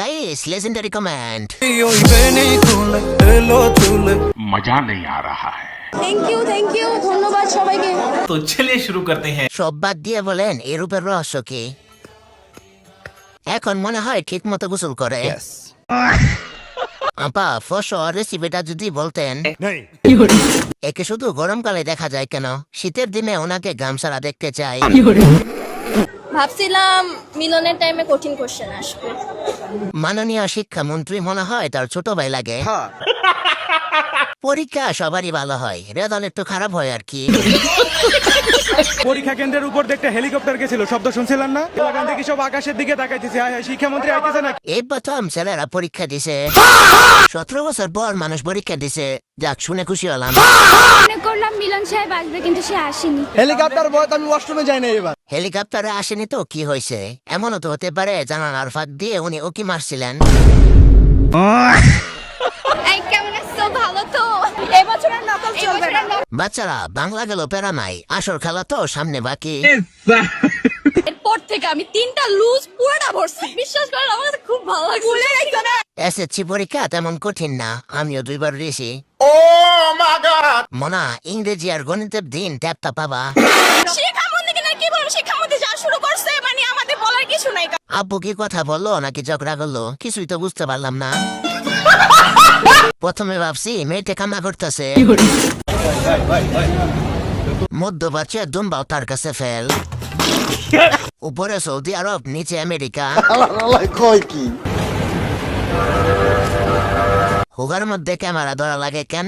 Guys legendary comment. मजा नहीं आ रहा है। থ্যাংক ইউ ধন্যবাদ সবাইকে। तो चलिए शुरू करते हैं। সব বাদ দিয়ে বলেন এই রূপের রহস্য কি? এখন মনে হয় ঠিক মতো গোসল করে। আপা ফসো রেসিপিটা যদি বলতেন। একে শুধু গরমকালে দেখা যায় কেন? শীতের দিনে ওনাকে গামছাড়া দেখতে চাই। ভাবছিলাম মিলনের টাইমে কঠিন কোশ্চেন আসবে। মাননীয় শিক্ষামন্ত্রী মনে হয় তার ছোট ভাই লাগে। পরীক্ষা সবারই ভালো হয়, রেজাল্ট একটু খারাপ হয় আর কি। পরীক্ষা কেন্দ্রের উপর দেখতে হেলিকপ্টার গেছিল, শব্দ শুনছিলেন না? এলাকান থেকে সব আকাশের দিকে তাকাইতেছে, শিক্ষামন্ত্রী আইতেছে না। এই প্রথম ছেলেরা পরীক্ষা দিছে। 17 বছর পর মানুষ পরীক্ষা দিছে, যাক শুনে খুশি হলাম। মনে করলাম মিলন সাহেব আসবে কিন্তু সে আসেনি। হেলিকপ্টার বয় আমি ওয়াশরুমে যাই না এবার। হেলিকপ্টারে আসেনি তো কি হয়েছে? এমনও তো হতে পারে জানালার ফাঁক দিয়ে উনি ওকি মারছিলেন। এই কেমন আছো? ভালো তো? এবছর আর নকল চলবে না। বাচ্চারা বাংলা গেল প্যারা নাই, আসল খেলা তো সামনে বাকি। এরপর থেকে আমি 3টা লুজ পুরোটা ভরছি। বিশ্বাস করেন আমার কাছে খুব ভালো লাগছে। ভুলে গেছো না? এসএসসি পরীক্ষা তেমন কঠিন না, আমিও 2বার দিয়েছি। মনা ইংরেজি আর গণিতের দিন ট্যাপটা পাবা। শিক্ষামন্ত্রী কিনা কি বলবো, শিক্ষামন্ত্রী যা শুরু করছে মানে আমাদের বলার কিছু নাই। আব্বু কি কথা বললো নাকি ঝগড়া করলো কিছুই তো বুঝতে পারলাম না। প্রথমে ভাবছি মেয়েটা কান্না করতেছে, মধ্যপ্রাচ্যে দুম্বাও তার কাছে ফেল। উপরে সৌদি আরব, নিচে আমেরিকা। হুগার মধ্যে ক্যামেরা ধরা লাগে কেন?